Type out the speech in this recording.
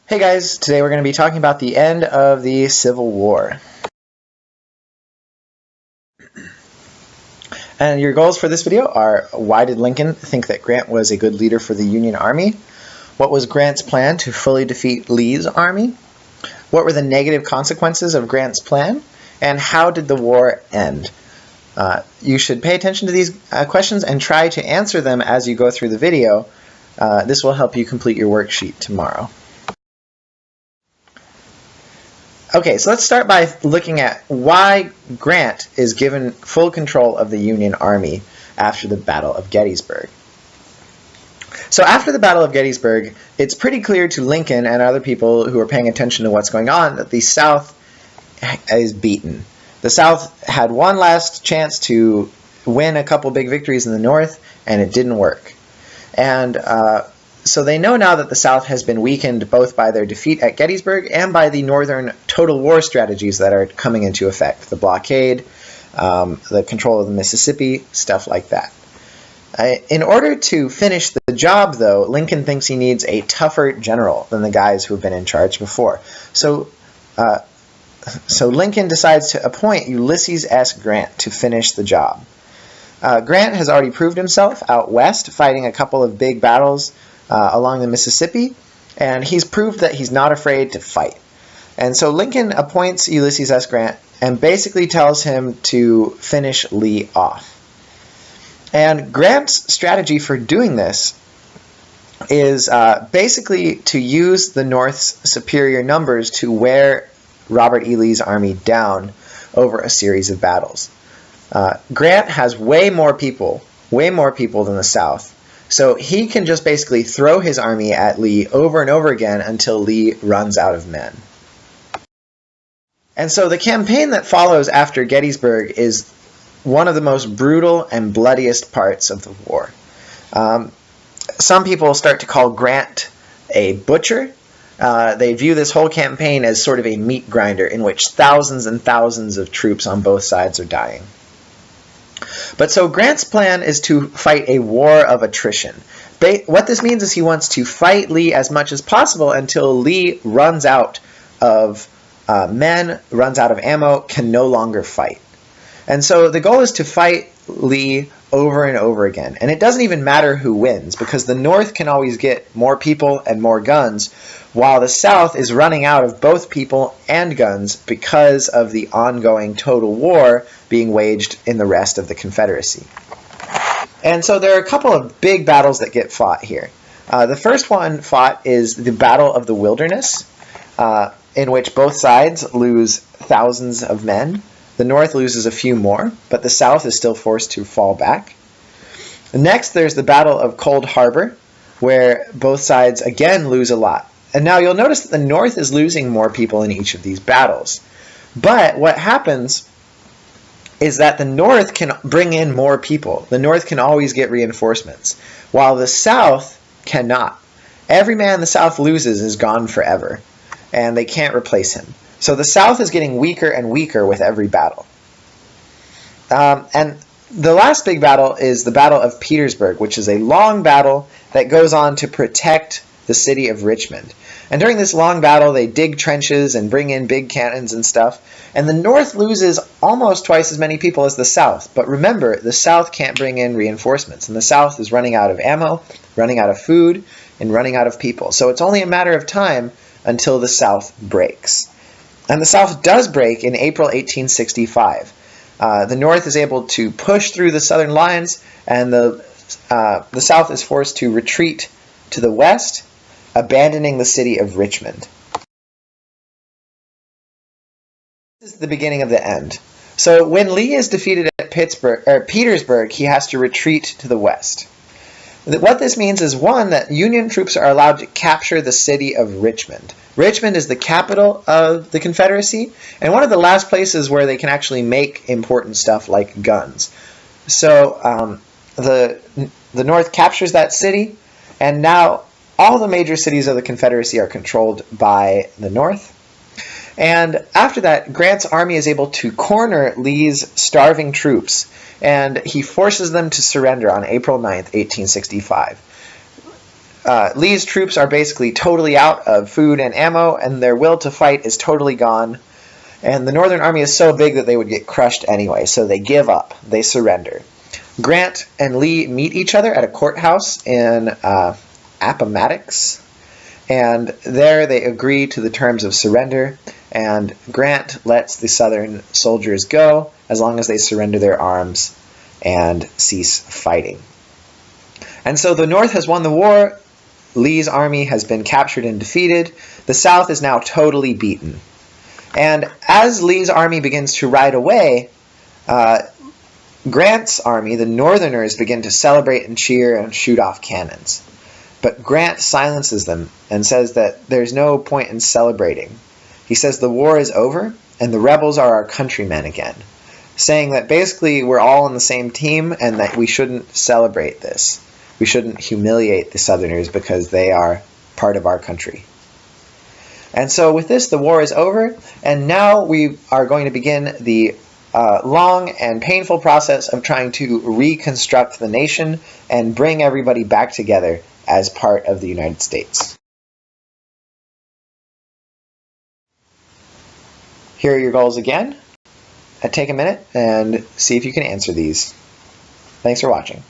Hey guys, today we're going to be talking about the end of the Civil War. And your goals for this video are: why did Lincoln think that Grant was a good leader for the Union Army? What was Grant's plan to fully defeat Lee's army? What were the negative consequences of Grant's plan? And how did the war end? You should pay attention to these questions and try to answer them as you go through the video. This will help you complete your worksheet tomorrow. Okay, so let's start by looking at why Grant is given full control of the Union Army after the Battle of Gettysburg. So after the Battle of Gettysburg, it's pretty clear to Lincoln and other people who are paying attention to what's going on that the South is beaten. The South had one last chance to win a couple big victories in the North, and it didn't work. And so they know now that the South has been weakened both by their defeat at Gettysburg and by the Northern total war strategies that are coming into effect. The blockade, the control of the Mississippi, stuff like that. In order to finish the job, though, Lincoln thinks he needs a tougher general than the guys who have been in charge before. So Lincoln decides to appoint Ulysses S. Grant to finish the job. Grant has already proved himself out west, fighting a couple of big battles along the Mississippi, and he's proved that he's not afraid to fight. And so Lincoln appoints Ulysses S. Grant and basically tells him to finish Lee off. And Grant's strategy for doing this is basically to use the North's superior numbers to wear Robert E. Lee's army down over a series of battles. Grant has way more people than the South. So he can just basically throw his army at Lee over and over again until Lee runs out of men. And so the campaign that follows after Gettysburg is one of the most brutal and bloodiest parts of the war. Some people start to call Grant a butcher. They view this whole campaign as sort of a meat grinder in which thousands and thousands of troops on both sides are dying. But so Grant's plan is to fight a war of attrition. What this means is he wants to fight Lee as much as possible until Lee runs out of men, runs out of ammo, can no longer fight. And so the goal is to fight Lee over and over again. And it doesn't even matter who wins, because the North can always get more people and more guns, while the South is running out of both people and guns because of the ongoing total war being waged in the rest of the Confederacy. And so there are a couple of big battles that get fought here. The first one fought is the Battle of the Wilderness, in which both sides lose thousands of men. The North loses a few more, but the South is still forced to fall back. Next, there's the Battle of Cold Harbor, where both sides again lose a lot. And now you'll notice that the North is losing more people in each of these battles. But what happens is that the North can bring in more people. The North can always get reinforcements, while the South cannot. Every man the South loses is gone forever, and they can't replace him. So the South is getting weaker and weaker with every battle. And the last big battle is the Battle of Petersburg, which is a long battle that goes on to protect the city of Richmond. And during this long battle, they dig trenches and bring in big cannons and stuff. And the North loses almost twice as many people as the South. But remember, the South can't bring in reinforcements. And the South is running out of ammo, running out of food, and running out of people. So it's only a matter of time until the South breaks. And the South does break in April 1865. The North is able to push through the Southern lines, and the South is forced to retreat to the west, abandoning the city of Richmond. This is the beginning of the end. So when Lee is defeated at Petersburg, he has to retreat to the west. What this means is, one, that Union troops are allowed to capture the city of Richmond. Richmond is the capital of the Confederacy, and one of the last places where they can actually make important stuff like guns. So the North captures that city, and now all the major cities of the Confederacy are controlled by the North. And after that, Grant's army is able to corner Lee's starving troops, and he forces them to surrender on April 9th, 1865. Lee's troops are basically totally out of food and ammo, and their will to fight is totally gone. And the Northern Army is so big that they would get crushed anyway, so they give up. They surrender. Grant and Lee meet each other at a courthouse in Appomattox, and there they agree to the terms of surrender, and Grant lets the Southern soldiers go as long as they surrender their arms and cease fighting. And so the North has won the war. Lee's army has been captured and defeated. The South is now totally beaten. And as Lee's army begins to ride away, Grant's army, the Northerners, begin to celebrate and cheer and shoot off cannons. But Grant silences them and says that there's no point in celebrating. He says the war is over and the rebels are our countrymen again, saying that basically we're all on the same team and that we shouldn't celebrate this. We shouldn't humiliate the Southerners because they are part of our country. And so with this, the war is over, and now we are going to begin the long and painful process of trying to reconstruct the nation and bring everybody back together as part of the United States. Here are your goals again. Take a minute and see if you can answer these. Thanks for watching.